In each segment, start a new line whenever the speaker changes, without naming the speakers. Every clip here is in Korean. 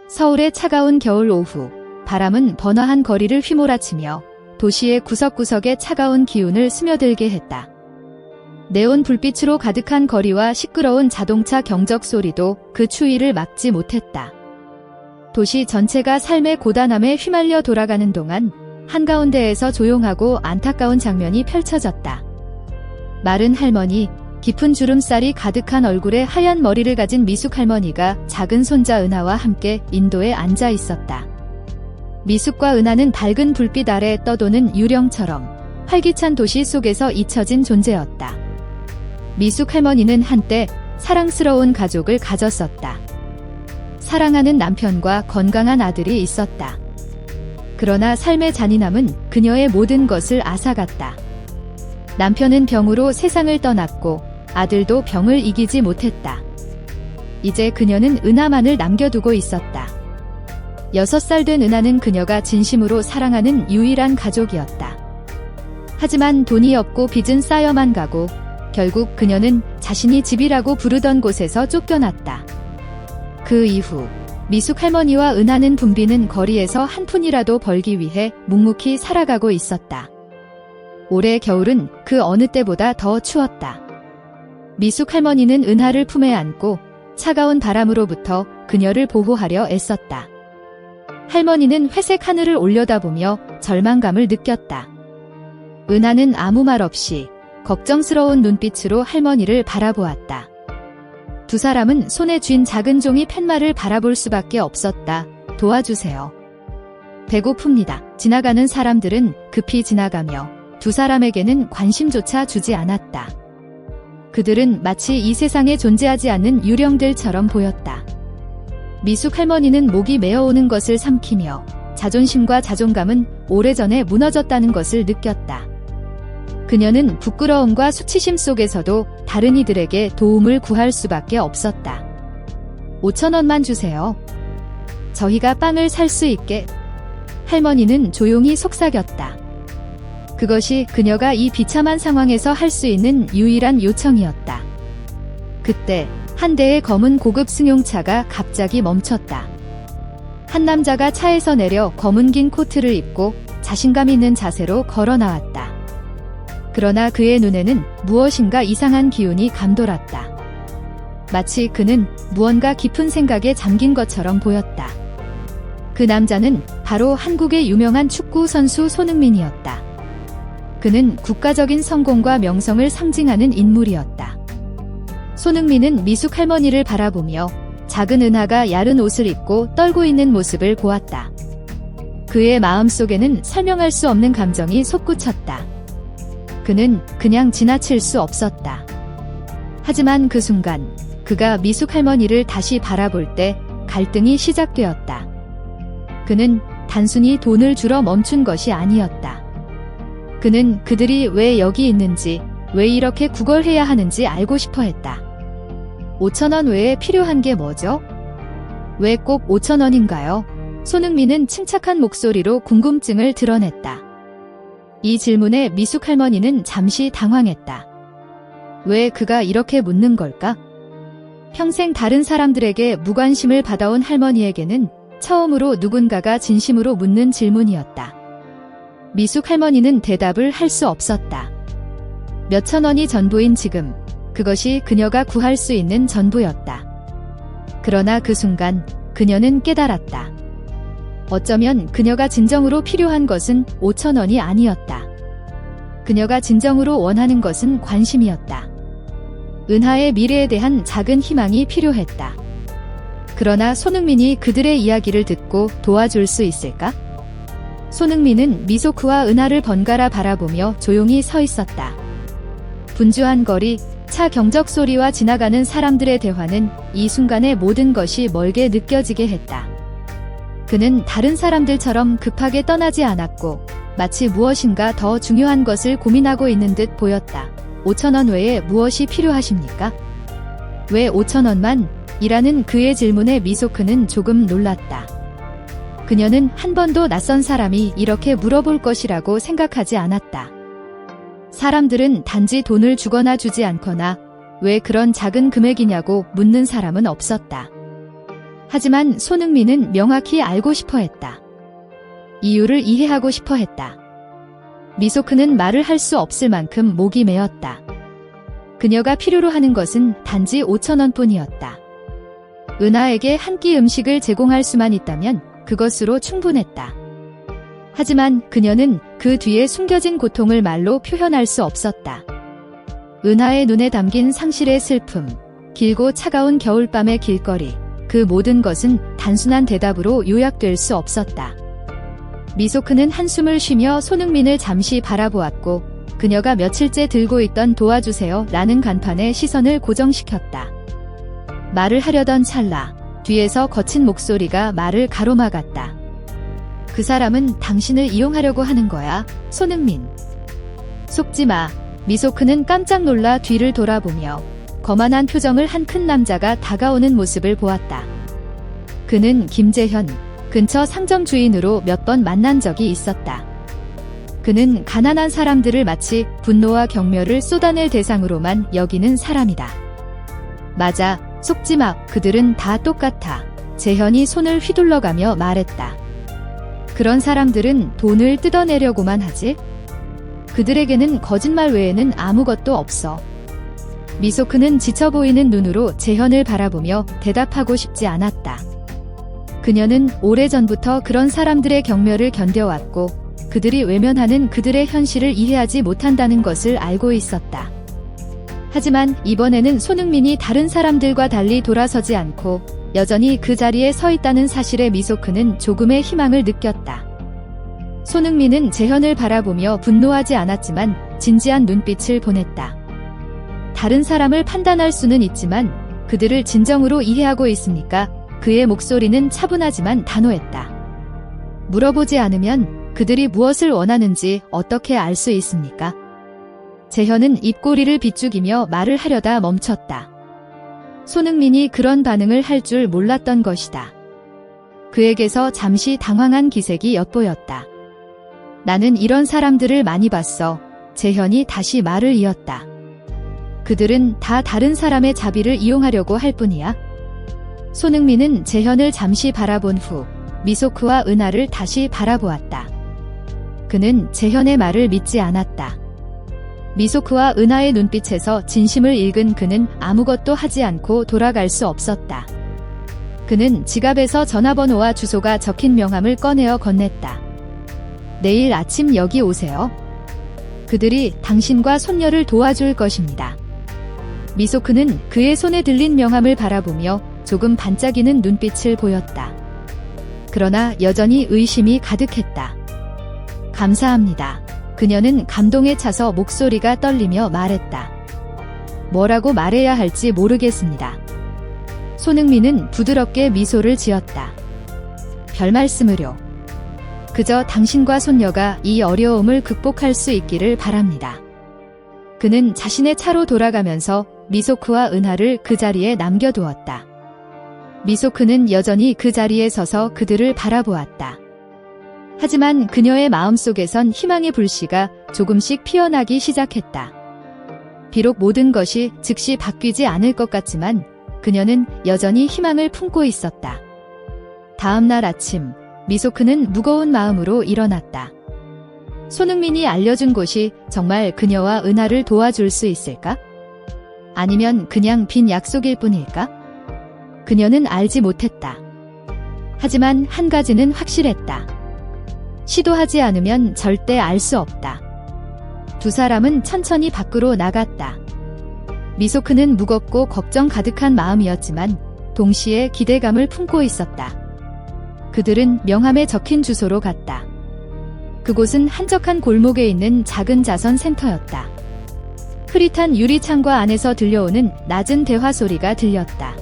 서울의 차가운 겨울 오후, 바람은 번화한 거리를 휘몰아치며 도시의 구석구석에 차가운 기운을 스며들게 했다. 네온 불빛으로 가득한 거리와 시끄러운 자동차 경적 소리도 그 추위를 막지 못했다. 도시 전체가 삶의 고단함에 휘말려 돌아가는 동안 한가운데에서 조용하고 안타까운 장면이 펼쳐졌다. 마른 할머니, 깊은 주름살이 가득한 얼굴에 하얀 머리를 가진 미숙 할머니가 작은 손자 은하와 함께 인도에 앉아 있었다. 미숙과 은하는 밝은 불빛 아래 떠도는 유령처럼 활기찬 도시 속에서 잊혀진 존재였다. 미숙 할머니는 한때 사랑스러운 가족을 가졌었다. 사랑하는 남편과 건강한 아들이 있었다. 그러나 삶의 잔인함은 그녀의 모든 것을 앗아갔다. 남편은 병으로 세상을 떠났고 아들도 병을 이기지 못했다. 이제 그녀는 은하만을 남겨두고 있었다. 6살 된 은하는 그녀가 진심으로 사랑하는 유일한 가족이었다. 하지만 돈이 없고 빚은 쌓여만 가고 결국 그녀는 자신이 집이라고 부르던 곳에서 쫓겨났다. 그 이후 미숙 할머니와 은하는 붐비는 거리에서 한 푼이라도 벌기 위해 묵묵히 살아가고 있었다. 올해 겨울은 그 어느 때보다 더 추웠다. 미숙 할머니는 은하를 품에 안고 차가운 바람으로부터 그녀를 보호하려 애썼다. 할머니는 회색 하늘을 올려다보며 절망감을 느꼈다. 은하는 아무 말 없이 걱정스러운 눈빛으로 할머니를 바라보았다. 두 사람은 손에 쥔 작은 종이 팻말을 바라볼 수밖에 없었다. 도와주세요. 배고픕니다. 지나가는 사람들은 급히 지나가며 두 사람에게는 관심조차 주지 않았다. 그들은 마치 이 세상에 존재하지 않는 유령들처럼 보였다. 미숙 할머니는 목이 메어오는 것을 삼키며 자존심과 자존감은 오래전에 무너졌다는 것을 느꼈다. 그녀는 부끄러움과 수치심 속에서도 다른 이들에게 도움을 구할 수밖에 없었다. 5,000원만 주세요. 저희가 빵을 살 수 있게. 할머니는 조용히 속삭였다. 그것이 그녀가 이 비참한 상황에서 할 수 있는 유일한 요청이었다. 그때 한 대의 검은 고급 승용차가 갑자기 멈췄다. 한 남자가 차에서 내려 검은 긴 코트를 입고 자신감 있는 자세로 걸어 나왔다. 그러나 그의 눈에는 무엇인가 이상한 기운이 감돌았다. 마치 그는 무언가 깊은 생각에 잠긴 것처럼 보였다. 그 남자는 바로 한국의 유명한 축구 선수 손흥민이었다. 그는 국가적인 성공과 명성을 상징하는 인물이었다. 손흥민은 미숙 할머니를 바라보며 작은 은하가 야른 옷을 입고 떨고 있는 모습을 보았다. 그의 마음속에는 설명할 수 없는 감정이 솟구쳤다. 그는 그냥 지나칠 수 없었다. 하지만 그 순간 그가 미숙 할머니를 다시 바라볼 때 갈등이 시작되었다. 그는 단순히 돈을 주러 멈춘 것이 아니었다. 그는 그들이 왜 여기 있는지, 왜 이렇게 구걸해야 하는지 알고 싶어 했다. 5,000원 외에 필요한 게 뭐죠? 왜 꼭 5,000원인가요? 손흥민은 침착한 목소리로 궁금증을 드러냈다. 이 질문에 미숙 할머니는 잠시 당황했다. 왜 그가 이렇게 묻는 걸까? 평생 다른 사람들에게 무관심을 받아온 할머니에게는 처음으로 누군가가 진심으로 묻는 질문이었다. 미숙 할머니는 대답을 할 수 없었다. 몇천 원이 전부인 지금, 그것이 그녀가 구할 수 있는 전부였다. 그러나 그 순간 그녀는 깨달았다. 어쩌면 그녀가 진정으로 필요한 것은 5,000원이 아니었다. 그녀가 진정으로 원하는 것은 관심이었다. 은하의 미래에 대한 작은 희망이 필요했다. 그러나 손흥민이 그들의 이야기를 듣고 도와줄 수 있을까? 손흥민은 미소크와 은하를 번갈아 바라보며 조용히 서 있었다. 분주한 거리, 차 경적 소리와 지나가는 사람들의 대화는 이 순간의 모든 것이 멀게 느껴지게 했다. 그는 다른 사람들처럼 급하게 떠나지 않았고 마치 무엇인가 더 중요한 것을 고민하고 있는 듯 보였다. 5,000원 외에 무엇이 필요하십니까? 왜 5,000원만? 이라는 그의 질문에 미소크는 조금 놀랐다. 그녀는 한 번도 낯선 사람이 이렇게 물어볼 것이라고 생각하지 않았다. 사람들은 단지 돈을 주거나 주지 않거나 왜 그런 작은 금액이냐고 묻는 사람은 없었다. 하지만 손흥민은 명확히 알고 싶어 했다. 이유를 이해하고 싶어 했다. 미소크는 말을 할 수 없을 만큼 목이 메었다. 그녀가 필요로 하는 것은 단지 5,000원 뿐이었다. 은하에게 한 끼 음식을 제공할 수만 있다면 그것으로 충분했다. 하지만 그녀는 그 뒤에 숨겨진 고통을 말로 표현할 수 없었다. 은하의 눈에 담긴 상실의 슬픔, 길고 차가운 겨울밤의 길거리, 그 모든 것은 단순한 대답으로 요약될 수 없었다. 미소크는 한숨을 쉬며 손흥민을 잠시 바라보았고 그녀가 며칠째 들고 있던 도와주세요 라는 간판에 시선을 고정시켰다. 말을 하려던 찰나 뒤에서 거친 목소리가 말을 가로막았다. 그 사람은 당신을 이용하려고 하는 거야, 손흥민. 속지 마. 미소크는 깜짝 놀라 뒤를 돌아보며 거만한 표정을 한 큰 남자가 다가오는 모습을 보았다. 그는 김재현, 근처 상점 주인으로 몇 번 만난 적이 있었다. 그는 가난한 사람들을 마치 분노와 경멸을 쏟아낼 대상으로만 여기는 사람이다. 맞아, 속지 마. 그들은 다 똑같아. 재현이 손을 휘둘러가며 말했다. 그런 사람들은 돈을 뜯어내려고만 하지? 그들에게는 거짓말 외에는 아무것도 없어. 미소크는 지쳐 보이는 눈으로 재현을 바라보며 대답하고 싶지 않았다. 그녀는 오래전부터 그런 사람들의 경멸을 견뎌왔고 그들이 외면하는 그들의 현실을 이해하지 못한다는 것을 알고 있었다. 하지만 이번에는 손흥민이 다른 사람들과 달리 돌아서지 않고 여전히 그 자리에 서 있다는 사실에 미소크는 조금의 희망을 느꼈다. 손흥민은 재현을 바라보며 분노하지 않았지만 진지한 눈빛을 보냈다. 다른 사람을 판단할 수는 있지만 그들을 진정으로 이해하고 있습니까? 그의 목소리는 차분하지만 단호했다. 물어보지 않으면 그들이 무엇을 원하는지 어떻게 알 수 있습니까? 재현은 입꼬리를 비죽이며 말을 하려다 멈췄다. 손흥민이 그런 반응을 할 줄 몰랐던 것이다. 그에게서 잠시 당황한 기색이 엿보였다. 나는 이런 사람들을 많이 봤어. 재현이 다시 말을 이었다. 그들은 다 다른 사람의 자비를 이용하려고 할 뿐이야. 손흥민은 재현을 잠시 바라본 후 미소크와 은하를 다시 바라보았다. 그는 재현의 말을 믿지 않았다. 미소크와 은하의 눈빛에서 진심을 읽은 그는 아무것도 하지 않고 돌아갈 수 없었다. 그는 지갑에서 전화번호와 주소가 적힌 명함을 꺼내어 건넸다. 내일 아침 여기 오세요. 그들이 당신과 손녀를 도와줄 것입니다. 미소크는 그의 손에 들린 명함을 바라보며 조금 반짝이는 눈빛을 보였다. 그러나 여전히 의심이 가득했다. 감사합니다. 그녀는 감동에 차서 목소리가 떨리며 말했다. 뭐라고 말해야 할지 모르겠습니다. 손흥민은 부드럽게 미소를 지었다. 별말씀을요. 그저 당신과 손녀가 이 어려움을 극복할 수 있기를 바랍니다. 그는 자신의 차로 돌아가면서 미소크와 은하를 그 자리에 남겨두었다. 미소크는 여전히 그 자리에 서서 그들을 바라보았다. 하지만 그녀의 마음속에선 희망의 불씨가 조금씩 피어나기 시작했다. 비록 모든 것이 즉시 바뀌지 않을 것 같지만 그녀는 여전히 희망을 품고 있었다. 다음 날 아침, 미소크는 무거운 마음으로 일어났다. 손흥민이 알려준 곳이 정말 그녀와 은하를 도와줄 수 있을까? 아니면 그냥 빈 약속일 뿐일까? 그녀는 알지 못했다. 하지만 한 가지는 확실했다. 시도하지 않으면 절대 알 수 없다. 두 사람은 천천히 밖으로 나갔다. 미소크는 무겁고 걱정 가득한 마음이었지만 동시에 기대감을 품고 있었다. 그들은 명함에 적힌 주소로 갔다. 그곳은 한적한 골목에 있는 작은 자선 센터였다. 흐릿한 유리창과 안에서 들려오는 낮은 대화 소리가 들렸다.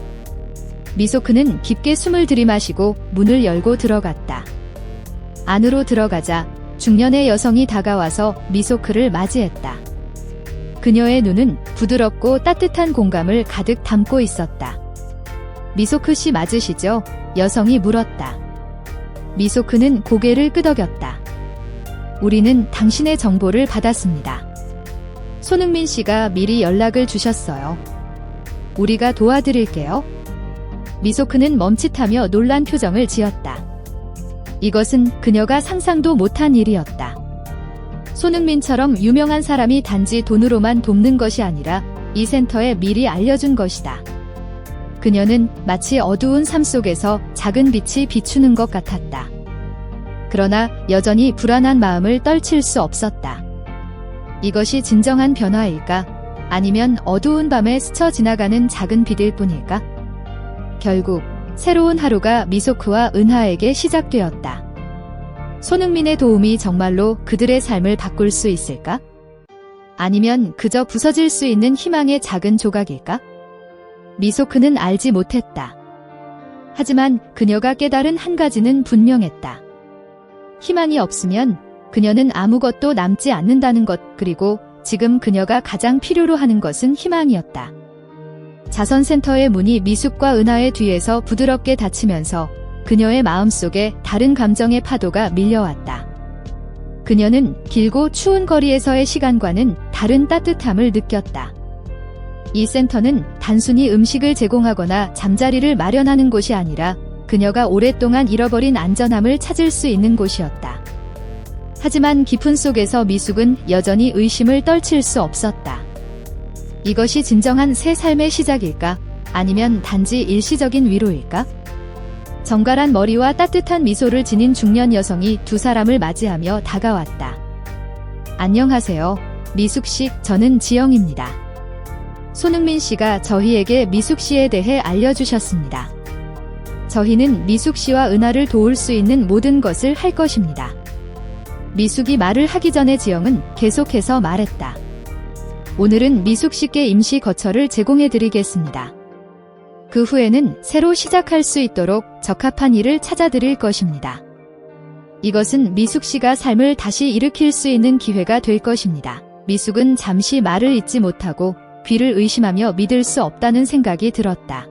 미소크는 깊게 숨을 들이마시고 문을 열고 들어갔다. 안으로 들어가자 중년의 여성이 다가와서 미소크를 맞이했다. 그녀의 눈은 부드럽고 따뜻한 공감을 가득 담고 있었다. 미소크 씨 맞으시죠? 여성이 물었다. 미소크는 고개를 끄덕였다. 우리는 당신의 정보를 받았습니다. 손흥민 씨가 미리 연락을 주셨어요. 우리가 도와드릴게요. 미소크는 멈칫하며 놀란 표정을 지었다. 이것은 그녀가 상상도 못한 일이었다. 손흥민처럼 유명한 사람이 단지 돈으로만 돕는 것이 아니라 이 센터에 미리 알려준 것이다. 그녀는 마치 어두운 삶 속에서 작은 빛이 비추는 것 같았다. 그러나 여전히 불안한 마음을 떨칠 수 없었다. 이것이 진정한 변화일까? 아니면 어두운 밤에 스쳐 지나가는 작은 빛일 뿐일까? 결국 새로운 하루가 미소크와 은하에게 시작되었다. 손흥민의 도움이 정말로 그들의 삶을 바꿀 수 있을까? 아니면 그저 부서질 수 있는 희망의 작은 조각일까? 미소크는 알지 못했다. 하지만 그녀가 깨달은 한 가지는 분명했다. 희망이 없으면 그녀는 아무것도 남지 않는다는 것, 그리고 지금 그녀가 가장 필요로 하는 것은 희망이었다. 자선센터의 문이 미숙과 은하의 뒤에서 부드럽게 닫히면서 그녀의 마음속에 다른 감정의 파도가 밀려왔다. 그녀는 길고 추운 거리에서의 시간과는 다른 따뜻함을 느꼈다. 이 센터는 단순히 음식을 제공하거나 잠자리를 마련하는 곳이 아니라 그녀가 오랫동안 잃어버린 안전함을 찾을 수 있는 곳이었다. 하지만 깊은 속에서 미숙은 여전히 의심을 떨칠 수 없었다. 이것이 진정한 새 삶의 시작일까? 아니면 단지 일시적인 위로일까? 정갈한 머리와 따뜻한 미소를 지닌 중년 여성이 두 사람을 맞이하며 다가왔다. 안녕하세요, 미숙 씨, 저는 지영입니다. 손흥민 씨가 저희에게 미숙 씨에 대해 알려주셨습니다. 저희는 미숙 씨와 은하를 도울 수 있는 모든 것을 할 것입니다. 미숙이 말을 하기 전에 지영은 계속해서 말했다. 오늘은 미숙 씨께 임시 거처를 제공해드리겠습니다. 그 후에는 새로 시작할 수 있도록 적합한 일을 찾아드릴 것입니다. 이것은 미숙 씨가 삶을 다시 일으킬 수 있는 기회가 될 것입니다. 미숙은 잠시 말을 잇지 못하고 귀를 의심하며 믿을 수 없다는 생각이 들었다.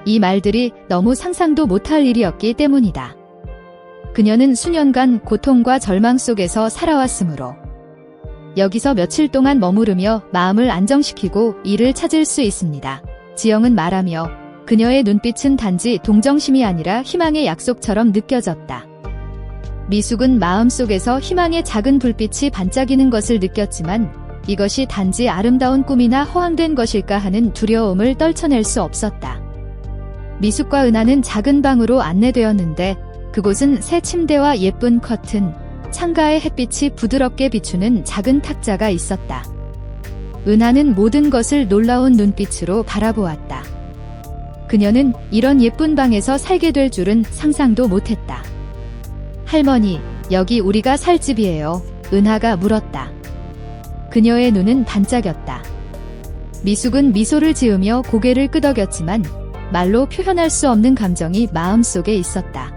이 말들이 너무 상상도 못할 일이었기 때문이다. 그녀는 수년간 고통과 절망 속에서 살아왔으므로 여기서 며칠 동안 머무르며 마음을 안정시키고 일을 찾을 수 있습니다. 지영은 말하며 그녀의 눈빛은 단지 동정심이 아니라 희망의 약속처럼 느껴졌다. 미숙은 마음속에서 희망의 작은 불빛이 반짝이는 것을 느꼈지만 이것이 단지 아름다운 꿈이나 허황된 것일까 하는 두려움을 떨쳐낼 수 없었다. 미숙과 은하는 작은 방으로 안내되었는데 그곳은 새 침대와 예쁜 커튼, 창가의 햇빛이 부드럽게 비추는 작은 탁자가 있었다. 은하는 모든 것을 놀라운 눈빛으로 바라보았다. 그녀는 이런 예쁜 방에서 살게 될 줄은 상상도 못했다. 할머니, 여기 우리가 살 집이에요. 은하가 물었다. 그녀의 눈은 반짝였다. 미숙은 미소를 지으며 고개를 끄덕였지만 말로 표현할 수 없는 감정이 마음속에 있었다.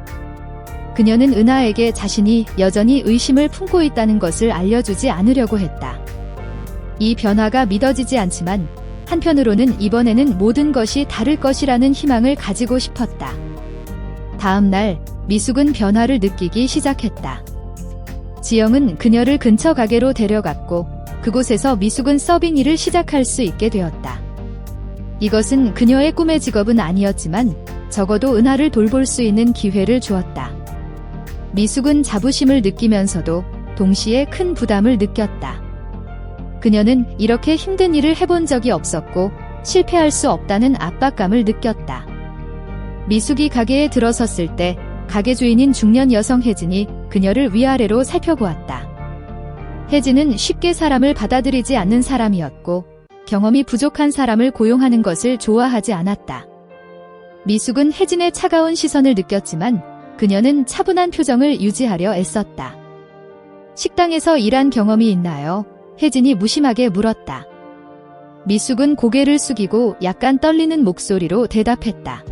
그녀는 은하에게 자신이 여전히 의심을 품고 있다는 것을 알려주지 않으려고 했다. 이 변화가 믿어지지 않지만 한편으로는 이번에는 모든 것이 다를 것이라는 희망을 가지고 싶었다. 다음 날 미숙은 변화를 느끼기 시작했다. 지영은 그녀를 근처 가게로 데려갔고 그곳에서 미숙은 서빙 일을 시작할 수 있게 되었다. 이것은 그녀의 꿈의 직업은 아니었지만 적어도 은하를 돌볼 수 있는 기회를 주었다. 미숙은 자부심을 느끼면서도 동시에 큰 부담을 느꼈다. 그녀는 이렇게 힘든 일을 해본 적이 없었고 실패할 수 없다는 압박감을 느꼈다. 미숙이 가게에 들어섰을 때 가게 주인인 중년 여성 혜진이 그녀를 위아래로 살펴보았다. 혜진은 쉽게 사람을 받아들이지 않는 사람이었고 경험이 부족한 사람을 고용하는 것을 좋아하지 않았다. 미숙은 혜진의 차가운 시선을 느꼈지만 그녀는 차분한 표정을 유지하려 애썼다. 식당에서 일한 경험이 있나요? 혜진이 무심하게 물었다. 미숙은 고개를 숙이고 약간 떨리는 목소리로 대답했다.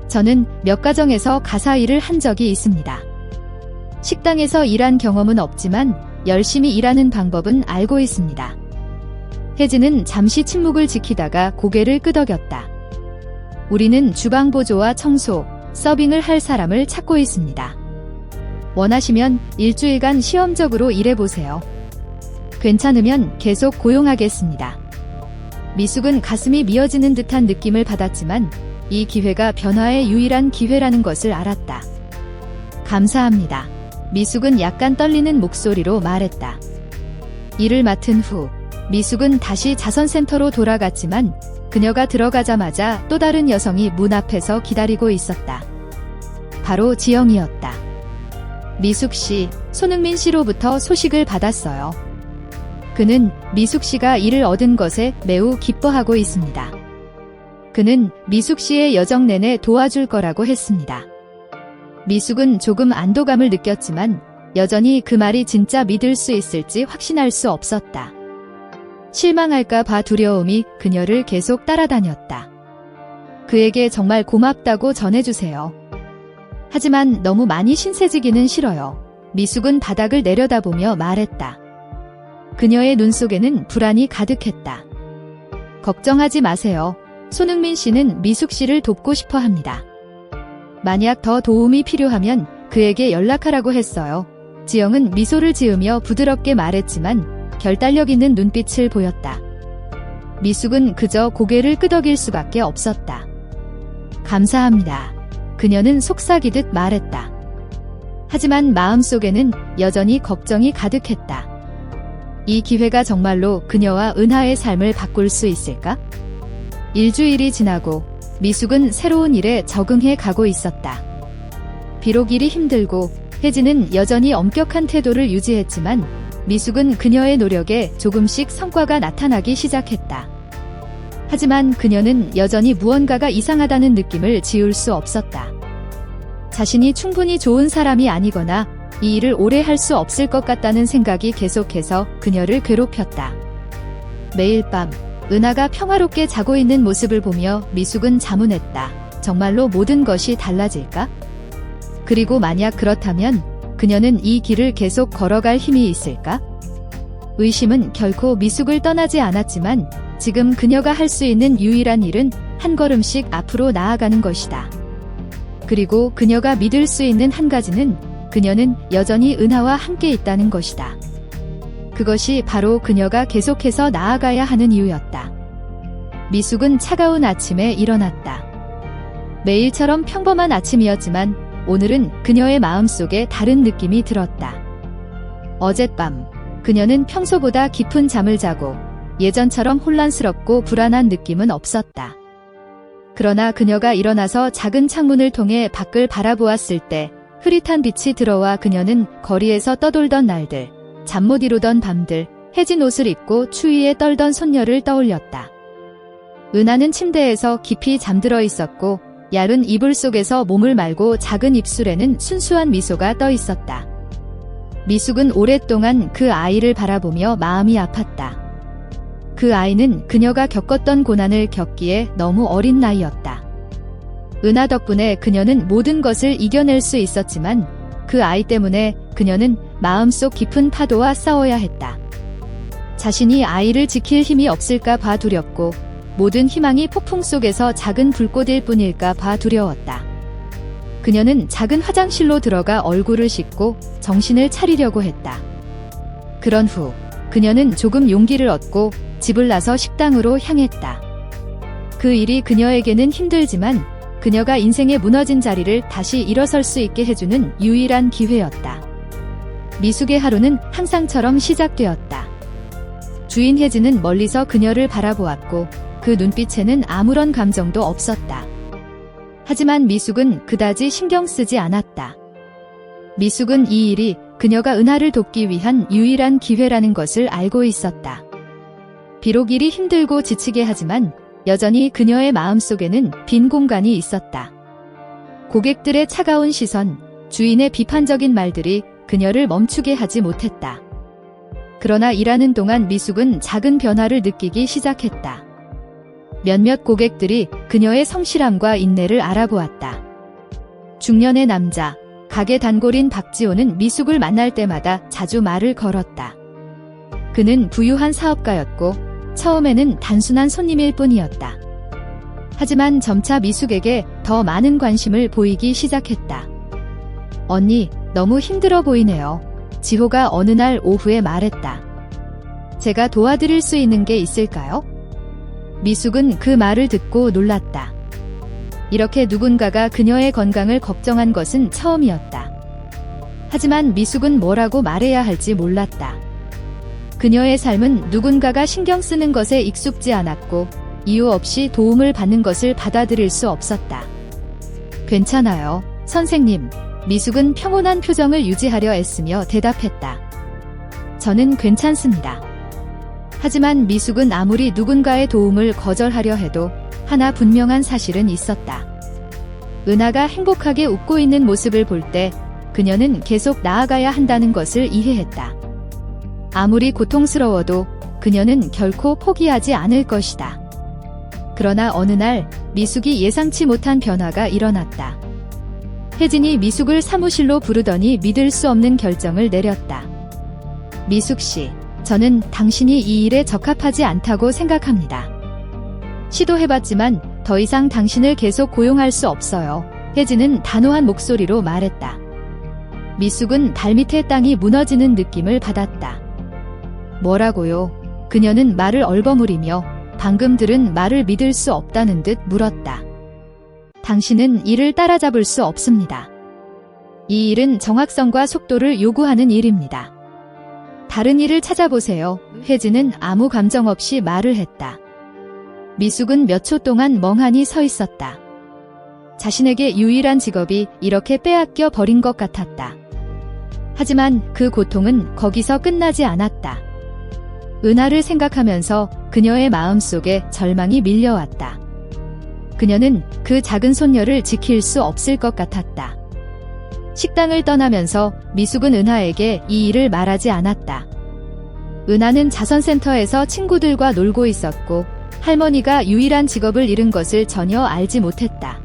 저는 몇 가정에서 가사 일을 한 적이 있습니다. 식당에서 일한 경험은 없지만 열심히 일하는 방법은 알고 있습니다. 혜진은 잠시 침묵을 지키다가 고개를 끄덕였다. 우리는 주방 보조와 청소, 서빙을 할 사람을 찾고 있습니다. 원하시면 일주일간 시험적으로 일해보세요. 괜찮으면 계속 고용하겠습니다. 미숙은 가슴이 미어지는 듯한 느낌을 받았지만 이 기회가 변화의 유일한 기회라는 것을 알았다. 감사합니다. 미숙은 약간 떨리는 목소리로 말했다. 일을 맡은 후 미숙은 다시 자선센터로 돌아갔지만 그녀가 들어가자마자 또 다른 여성이 문 앞에서 기다리고 있었다. 바로 지영이었다. 미숙 씨, 손흥민 씨로부터 소식을 받았어요. 그는 미숙 씨가 일을 얻은 것에 매우 기뻐하고 있습니다. 그는 미숙 씨의 여정 내내 도와줄 거라고 했습니다. 미숙은 조금 안도감을 느꼈지만 여전히 그 말이 진짜 믿을 수 있을지 확신할 수 없었다. 실망할까 봐 두려움이 그녀를 계속 따라다녔다. 그에게 정말 고맙다고 전해주세요. 하지만 너무 많이 신세지기는 싫어요. 미숙은 바닥을 내려다보며 말했다. 그녀의 눈 속에는 불안이 가득했다. 걱정하지 마세요. 손흥민 씨는 미숙 씨를 돕고 싶어 합니다. 만약 더 도움이 필요하면 그에게 연락하라고 했어요. 지영은 미소를 지으며 부드럽게 말했지만 결단력 있는 눈빛을 보였다. 미숙은 그저 고개를 끄덕일 수밖에 없었다. 감사합니다. 그녀는 속삭이듯 말했다. 하지만 마음속에는 여전히 걱정이 가득했다. 이 기회가 정말로 그녀와 은하의 삶을 바꿀 수 있을까? 일주일이 지나고 미숙은 새로운 일에 적응해 가고 있었다. 비록 일이 힘들고 혜진은 여전히 엄격한 태도를 유지했지만 미숙은 그녀의 노력에 조금씩 성과가 나타나기 시작했다. 하지만 그녀는 여전히 무언가가 이상하다는 느낌을 지울 수 없었다. 자신이 충분히 좋은 사람이 아니거나 이 일을 오래 할 수 없을 것 같다는 생각이 계속해서 그녀를 괴롭혔다. 매일 밤 은하가 평화롭게 자고 있는 모습을 보며 미숙은 자문했다. 정말로 모든 것이 달라질까? 그리고 만약 그렇다면 그녀는 이 길을 계속 걸어갈 힘이 있을까? 의심은 결코 미숙을 떠나지 않았지만 지금 그녀가 할 수 있는 유일한 일은 한 걸음씩 앞으로 나아가는 것이다. 그리고 그녀가 믿을 수 있는 한 가지는 그녀는 여전히 은하와 함께 있다는 것이다. 그것이 바로 그녀가 계속해서 나아가야 하는 이유였다. 미숙은 차가운 아침에 일어났다. 매일처럼 평범한 아침이었지만 오늘은 그녀의 마음속에 다른 느낌이 들었다. 어젯밤 그녀는 평소보다 깊은 잠을 자고 예전처럼 혼란스럽고 불안한 느낌은 없었다. 그러나 그녀가 일어나서 작은 창문을 통해 밖을 바라보았을 때 흐릿한 빛이 들어와 그녀는 거리에서 떠돌던 날들, 잠 못 이루던 밤들, 해진 옷을 입고 추위에 떨던 손녀를 떠올렸다. 은하는 침대에서 깊이 잠들어 있었고 얇은 이불 속에서 몸을 말고 작은 입술에는 순수한 미소가 떠 있었다. 미숙은 오랫동안 그 아이를 바라보며 마음이 아팠다. 그 아이는 그녀가 겪었던 고난을 겪기에 너무 어린 나이였다. 은하 덕분에 그녀는 모든 것을 이겨낼 수 있었지만 그 아이 때문에 그녀는 마음속 깊은 파도와 싸워야 했다. 자신이 아이를 지킬 힘이 없을까 봐 두렵고 모든 희망이 폭풍 속에서 작은 불꽃일 뿐일까 봐 두려웠다. 그녀는 작은 화장실로 들어가 얼굴을 씻고 정신을 차리려고 했다. 그런 후 그녀는 조금 용기를 얻고 집을 나서 식당으로 향했다. 그 일이 그녀에게는 힘들지만 그녀가 인생의 무너진 자리를 다시 일어설 수 있게 해주는 유일한 기회였다. 미숙의 하루는 항상처럼 시작되었다. 주인 혜진은 멀리서 그녀를 바라보았고 그 눈빛에는 아무런 감정도 없었다. 하지만 미숙은 그다지 신경 쓰지 않았다. 미숙은 이 일이 그녀가 은하를 돕기 위한 유일한 기회라는 것을 알고 있었다. 비록 일이 힘들고 지치게 하지만 여전히 그녀의 마음속에는 빈 공간이 있었다. 고객들의 차가운 시선, 주인의 비판적인 말들이 그녀를 멈추게 하지 못했다. 그러나 일하는 동안 미숙은 작은 변화를 느끼기 시작했다. 몇몇 고객들이 그녀의 성실함과 인내를 알아보았다. 중년의 남자, 가게 단골인 박지호는 미숙을 만날 때마다 자주 말을 걸었다. 그는 부유한 사업가였고 처음에는 단순한 손님일 뿐이었다. 하지만 점차 미숙에게 더 많은 관심을 보이기 시작했다. 언니, 너무 힘들어 보이네요. 지호가 어느 날 오후에 말했다. 제가 도와드릴 수 있는 게 있을까요? 미숙은 그 말을 듣고 놀랐다. 이렇게 누군가가 그녀의 건강을 걱정한 것은 처음이었다. 하지만 미숙은 뭐라고 말해야 할지 몰랐다. 그녀의 삶은 누군가가 신경 쓰는 것에 익숙지 않았고 이유 없이 도움을 받는 것을 받아들일 수 없었다. 괜찮아요, 선생님. 미숙은 평온한 표정을 유지하려 애쓰며 대답했다. 저는 괜찮습니다. 하지만 미숙은 아무리 누군가의 도움을 거절하려 해도 하나 분명한 사실은 있었다. 은하가 행복하게 웃고 있는 모습을 볼 때 그녀는 계속 나아가야 한다는 것을 이해했다. 아무리 고통스러워도 그녀는 결코 포기하지 않을 것이다. 그러나 어느 날 미숙이 예상치 못한 변화가 일어났다. 혜진이 미숙을 사무실로 부르더니 믿을 수 없는 결정을 내렸다. 미숙 씨, 저는 당신이 이 일에 적합하지 않다고 생각합니다. 시도해봤지만 더 이상 당신을 계속 고용할 수 없어요. 혜진은 단호한 목소리로 말했다. 미숙은 발밑에 땅이 무너지는 느낌을 받았다. 뭐라고요? 그녀는 말을 얼버무리며 방금 들은 말을 믿을 수 없다는 듯 물었다. 당신은 이를 따라잡을 수 없습니다. 이 일은 정확성과 속도를 요구하는 일입니다. 다른 일을 찾아보세요. 혜진은 아무 감정 없이 말을 했다. 미숙은 몇 초 동안 멍하니 서 있었다. 자신에게 유일한 직업이 이렇게 빼앗겨 버린 것 같았다. 하지만 그 고통은 거기서 끝나지 않았다. 은하를 생각하면서 그녀의 마음속에 절망이 밀려왔다. 그녀는 그 작은 손녀를 지킬 수 없을 것 같았다. 식당을 떠나면서 미숙은 은하에게 이 일을 말하지 않았다. 은하는 자선센터에서 친구들과 놀고 있었고 할머니가 유일한 직업을 잃은 것을 전혀 알지 못했다.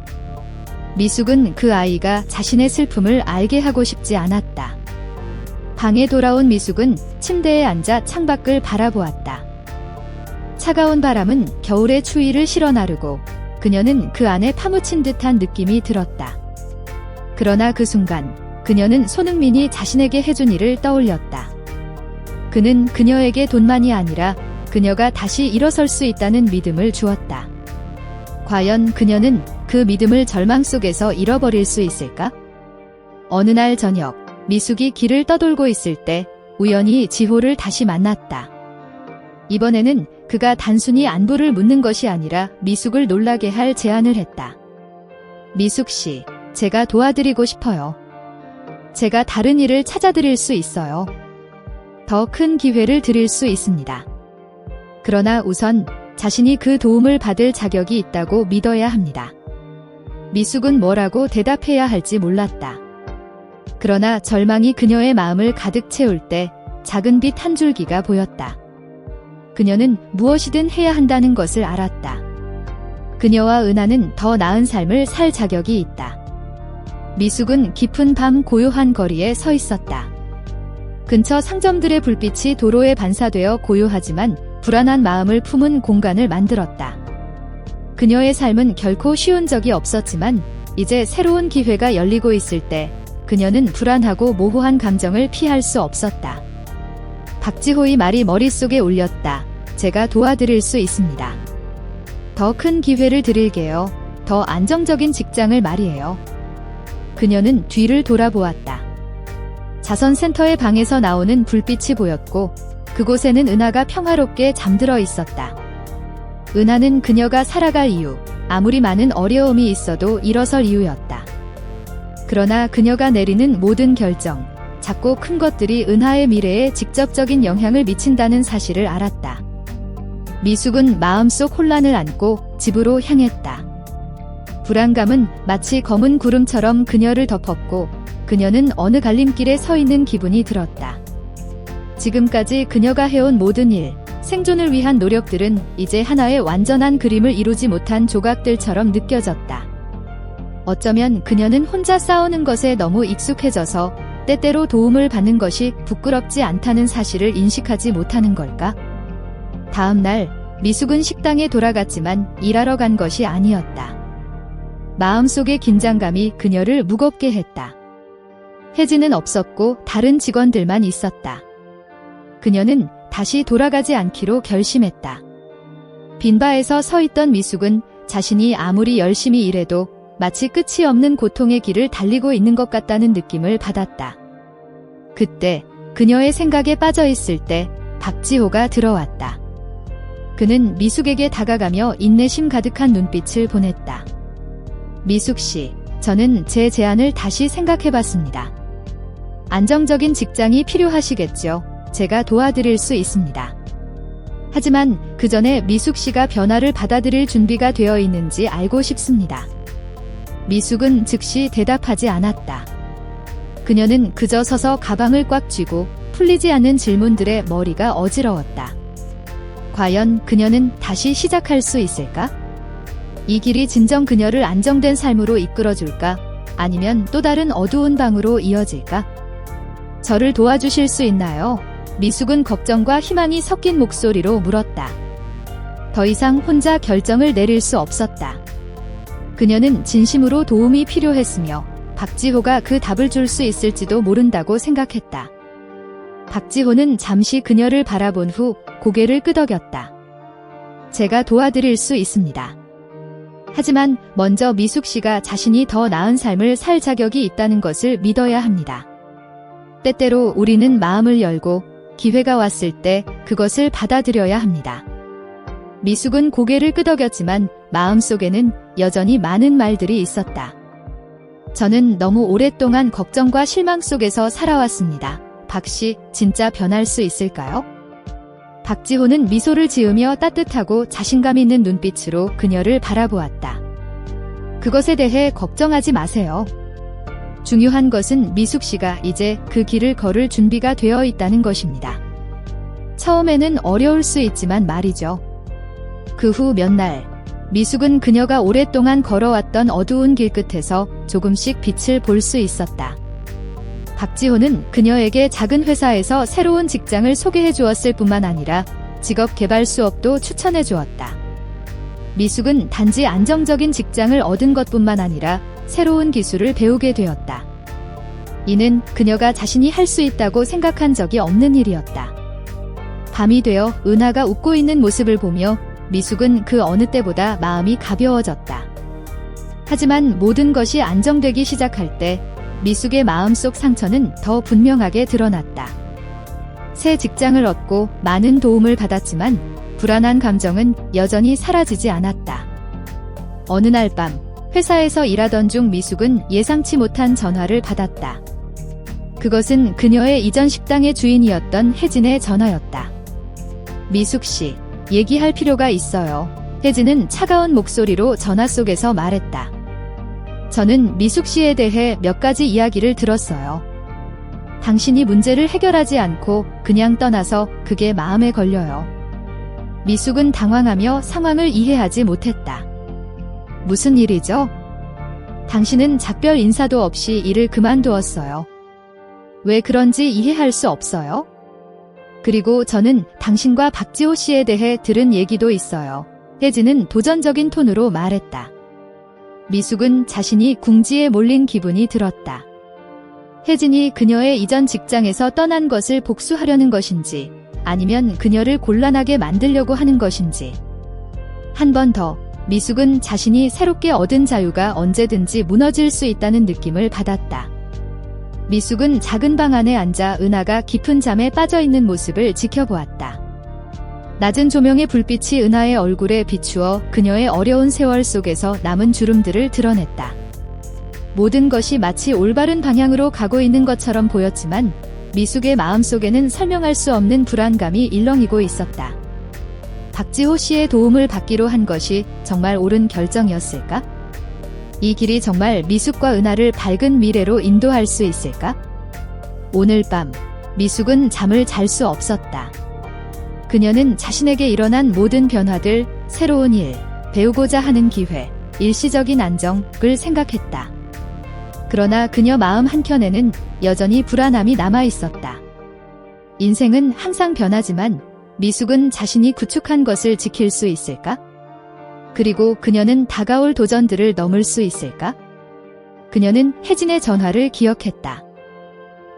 미숙은 그 아이가 자신의 슬픔을 알게 하고 싶지 않았다. 방에 돌아온 미숙은 침대에 앉아 창밖을 바라보았다. 차가운 바람은 겨울의 추위를 실어나르고 그녀는 그 안에 파묻힌 듯한 느낌이 들었다. 그러나 그 순간 그녀는 손흥민이 자신에게 해준 일을 떠올렸다. 그는 그녀에게 돈만이 아니라 그녀가 다시 일어설 수 있다는 믿음을 주었다. 과연 그녀는 그 믿음을 절망 속에서 잃어버릴 수 있을까? 어느 날 저녁, 미숙이 길을 떠돌고 있을 때 우연히 지호를 다시 만났다. 이번에는 그가 단순히 안부를 묻는 것이 아니라 미숙을 놀라게 할 제안을 했다. 미숙 씨, 제가 도와드리고 싶어요. 제가 다른 일을 찾아드릴 수 있어요. 더 큰 기회를 드릴 수 있습니다. 그러나 우선 자신이 그 도움을 받을 자격이 있다고 믿어야 합니다. 미숙은 뭐라고 대답해야 할지 몰랐다. 그러나 절망이 그녀의 마음을 가득 채울 때 작은 빛 한 줄기가 보였다. 그녀는 무엇이든 해야 한다는 것을 알았다. 그녀와 은하는 더 나은 삶을 살 자격이 있다. 미숙은 깊은 밤 고요한 거리에 서 있었다. 근처 상점들의 불빛이 도로에 반사되어 고요하지만 불안한 마음을 품은 공간을 만들었다. 그녀의 삶은 결코 쉬운 적이 없었지만 이제 새로운 기회가 열리고 있을 때 그녀는 불안하고 모호한 감정을 피할 수 없었다. 박지호의 말이 머릿속에 울렸다. 제가 도와드릴 수 있습니다. 더 큰 기회를 드릴게요. 더 안정적인 직장을 말이에요. 그녀는 뒤를 돌아보았다. 자선센터의 방에서 나오는 불빛이 보였고 그곳에는 은하가 평화롭게 잠들어 있었다. 은하는 그녀가 살아갈 이유, 아무리 많은 어려움이 있어도 일어설 이유였다. 그러나 그녀가 내리는 모든 결정, 작고 큰 것들이 은하의 미래에 직접적인 영향을 미친다는 사실을 알았다. 미숙은 마음속 혼란을 안고 집으로 향했다. 불안감은 마치 검은 구름처럼 그녀를 덮었고 그녀는 어느 갈림길에 서 있는 기분이 들었다. 지금까지 그녀가 해온 모든 일, 생존을 위한 노력들은 이제 하나의 완전한 그림을 이루지 못한 조각들처럼 느껴졌다. 어쩌면 그녀는 혼자 싸우는 것에 너무 익숙해져서 때때로 도움을 받는 것이 부끄럽지 않다는 사실을 인식하지 못하는 걸까? 다음 날 미숙은 식당에 돌아갔지만 일하러 간 것이 아니었다. 마음속의 긴장감이 그녀를 무겁게 했다. 혜진은 없었고 다른 직원들만 있었다. 그녀는 다시 돌아가지 않기로 결심했다. 빈바에서 서 있던 미숙은 자신이 아무리 열심히 일해도 마치 끝이 없는 고통의 길을 달리고 있는 것 같다는 느낌을 받았다. 그때 그녀의 생각에 빠져 있을 때 박지호가 들어왔다. 그는 미숙에게 다가가며 인내심 가득한 눈빛을 보냈다. 미숙 씨, 저는 제 제안을 다시 생각해봤습니다. 안정적인 직장이 필요하시겠죠. 제가 도와드릴 수 있습니다. 하지만 그 전에 미숙 씨가 변화를 받아들일 준비가 되어 있는지 알고 싶습니다. 미숙은 즉시 대답하지 않았다. 그녀는 그저 서서 가방을 꽉 쥐고 풀리지 않는 질문들에 머리가 어지러웠다. 과연 그녀는 다시 시작할 수 있을까? 이 길이 진정 그녀를 안정된 삶으로 이끌어줄까? 아니면 또 다른 어두운 방으로 이어질까? 저를 도와주실 수 있나요? 미숙은 걱정과 희망이 섞인 목소리로 물었다. 더 이상 혼자 결정을 내릴 수 없었다. 그녀는 진심으로 도움이 필요했으며 박지호가 그 답을 줄 수 있을지도 모른다고 생각했다. 박지호는 잠시 그녀를 바라본 후 고개를 끄덕였다. 제가 도와드릴 수 있습니다. 하지만 먼저 미숙 씨가 자신이 더 나은 삶을 살 자격이 있다는 것을 믿어야 합니다. 때때로 우리는 마음을 열고 기회가 왔을 때 그것을 받아들여야 합니다. 미숙은 고개를 끄덕였지만 마음속에는 여전히 많은 말들이 있었다. 저는 너무 오랫동안 걱정과 실망 속에서 살아왔습니다. 박 씨, 진짜 변할 수 있을까요? 박지호는 미소를 지으며 따뜻하고 자신감 있는 눈빛으로 그녀를 바라보았다. 그것에 대해 걱정하지 마세요. 중요한 것은 미숙 씨가 이제 그 길을 걸을 준비가 되어 있다는 것입니다. 처음에는 어려울 수 있지만 말이죠. 그 후 몇 날, 미숙은 그녀가 오랫동안 걸어왔던 어두운 길 끝에서 조금씩 빛을 볼 수 있었다. 박지호는 그녀에게 작은 회사에서 새로운 직장을 소개해 주었을 뿐만 아니라 직업 개발 수업도 추천해 주었다. 미숙은 단지 안정적인 직장을 얻은 것뿐만 아니라 새로운 기술을 배우게 되었다. 이는 그녀가 자신이 할 수 있다고 생각한 적이 없는 일이었다. 밤이 되어 은하가 웃고 있는 모습을 보며 미숙은 그 어느 때보다 마음이 가벼워졌다. 하지만 모든 것이 안정되기 시작할 때 미숙의 마음속 상처는 더 분명하게 드러났다. 새 직장을 얻고 많은 도움을 받았지만 불안한 감정은 여전히 사라지지 않았다. 어느 날 밤, 회사에서 일하던 중 미숙은 예상치 못한 전화를 받았다. 그것은 그녀의 이전 식당의 주인이었던 혜진의 전화였다. 미숙 씨, 얘기할 필요가 있어요. 혜진은 차가운 목소리로 전화 속에서 말했다. 저는 미숙 씨에 대해 몇 가지 이야기를 들었어요. 당신이 문제를 해결하지 않고 그냥 떠나서 그게 마음에 걸려요. 미숙은 당황하며 상황을 이해하지 못했다. 무슨 일이죠? 당신은 작별 인사도 없이 일을 그만두었어요. 왜 그런지 이해할 수 없어요? 그리고 저는 당신과 박지호 씨에 대해 들은 얘기도 있어요. 혜진은 도전적인 톤으로 말했다. 미숙은 자신이 궁지에 몰린 기분이 들었다. 혜진이 그녀의 이전 직장에서 떠난 것을 복수하려는 것인지 아니면 그녀를 곤란하게 만들려고 하는 것인지. 한 번 더 미숙은 자신이 새롭게 얻은 자유가 언제든지 무너질 수 있다는 느낌을 받았다. 미숙은 작은 방 안에 앉아 은하가 깊은 잠에 빠져있는 모습을 지켜보았다. 낮은 조명의 불빛이 은하의 얼굴에 비추어 그녀의 어려운 세월 속에서 남은 주름들을 드러냈다. 모든 것이 마치 올바른 방향으로 가고 있는 것처럼 보였지만 미숙의 마음속에는 설명할 수 없는 불안감이 일렁이고 있었다. 박지호 씨의 도움을 받기로 한 것이 정말 옳은 결정이었을까? 이 길이 정말 미숙과 은하를 밝은 미래로 인도할 수 있을까? 오늘 밤, 미숙은 잠을 잘 수 없었다. 그녀는 자신에게 일어난 모든 변화들, 새로운 일, 배우고자 하는 기회, 일시적인 안정을 생각했다. 그러나 그녀 마음 한켠에는 여전히 불안함이 남아 있었다. 인생은 항상 변하지만 미숙은 자신이 구축한 것을 지킬 수 있을까? 그리고 그녀는 다가올 도전들을 넘을 수 있을까? 그녀는 혜진의 전화를 기억했다.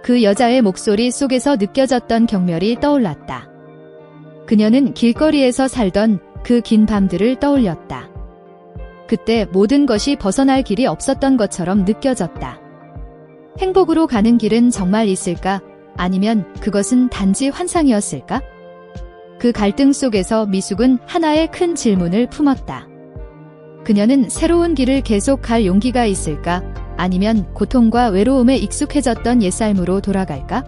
그 여자의 목소리 속에서 느껴졌던 경멸이 떠올랐다. 그녀는 길거리에서 살던 그 긴 밤들을 떠올렸다. 그때 모든 것이 벗어날 길이 없었던 것처럼 느껴졌다. 행복으로 가는 길은 정말 있을까? 아니면 그것은 단지 환상이었을까? 그 갈등 속에서 미숙은 하나의 큰 질문을 품었다. 그녀는 새로운 길을 계속 갈 용기가 있을까? 아니면 고통과 외로움에 익숙해졌던 옛삶으로 돌아갈까?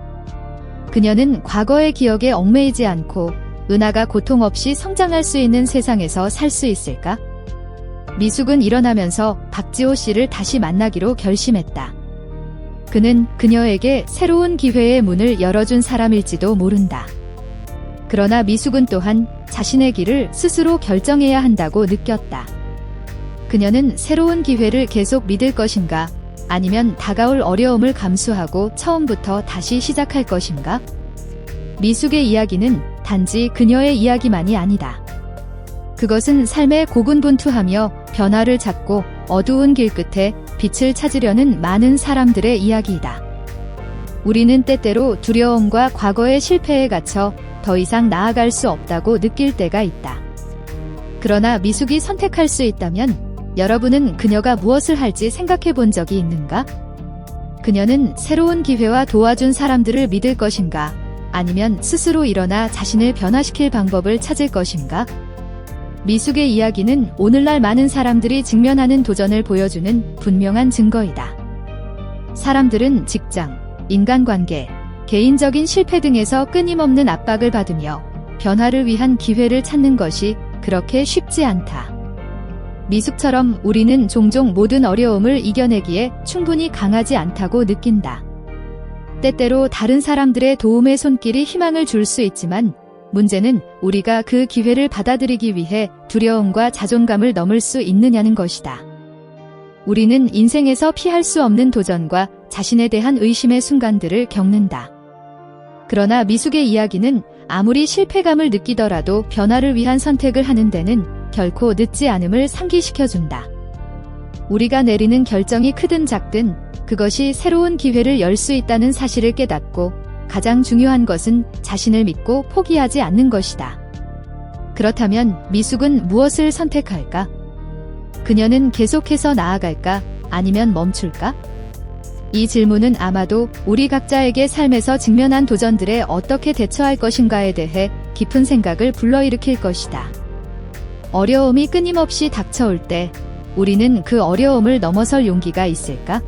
그녀는 과거의 기억에 얽매이지 않고 은하가 고통 없이 성장할 수 있는 세상에서 살 수 있을까? 미숙은 일어나면서 박지호 씨를 다시 만나기로 결심했다. 그는 그녀에게 새로운 기회의 문을 열어준 사람일지도 모른다. 그러나 미숙은 또한 자신의 길을 스스로 결정해야 한다고 느꼈다. 그녀는 새로운 기회를 계속 믿을 것인가? 아니면 다가올 어려움을 감수하고 처음부터 다시 시작할 것인가? 미숙의 이야기는 단지 그녀의 이야기만이 아니다. 그것은 삶의 고군분투하며 변화를 찾고 어두운 길 끝에 빛을 찾으려는 많은 사람들의 이야기이다. 우리는 때때로 두려움과 과거의 실패에 갇혀 더 이상 나아갈 수 없다고 느낄 때가 있다. 그러나 미숙이 선택할 수 있다면 여러분은 그녀가 무엇을 할지 생각해 본 적이 있는가? 그녀는 새로운 기회와 도와준 사람들을 믿을 것인가? 아니면 스스로 일어나 자신을 변화시킬 방법을 찾을 것인가? 미숙의 이야기는 오늘날 많은 사람들이 직면하는 도전을 보여주는 분명한 증거이다. 사람들은 직장, 인간관계, 개인적인 실패 등에서 끊임없는 압박을 받으며 변화를 위한 기회를 찾는 것이 그렇게 쉽지 않다. 미숙처럼 우리는 종종 모든 어려움을 이겨내기에 충분히 강하지 않다고 느낀다. 때때로 다른 사람들의 도움의 손길이 희망을 줄 수 있지만 문제는 우리가 그 기회를 받아들이기 위해 두려움과 자존감을 넘을 수 있느냐는 것이다. 우리는 인생에서 피할 수 없는 도전과 자신에 대한 의심의 순간들을 겪는다. 그러나 미숙의 이야기는 아무리 실패감을 느끼더라도 변화를 위한 선택을 하는 데는 결코 늦지 않음을 상기시켜준다. 우리가 내리는 결정이 크든 작든 그것이 새로운 기회를 열 수 있다는 사실을 깨닫고 가장 중요한 것은 자신을 믿고 포기하지 않는 것이다. 그렇다면 미숙은 무엇을 선택할까? 그녀는 계속해서 나아갈까? 아니면 멈출까? 이 질문은 아마도 우리 각자에게 삶에서 직면한 도전들에 어떻게 대처할 것인가에 대해 깊은 생각을 불러일으킬 것이다. 어려움이 끊임없이 닥쳐올 때 우리는 그 어려움을 넘어설 용기가 있을까?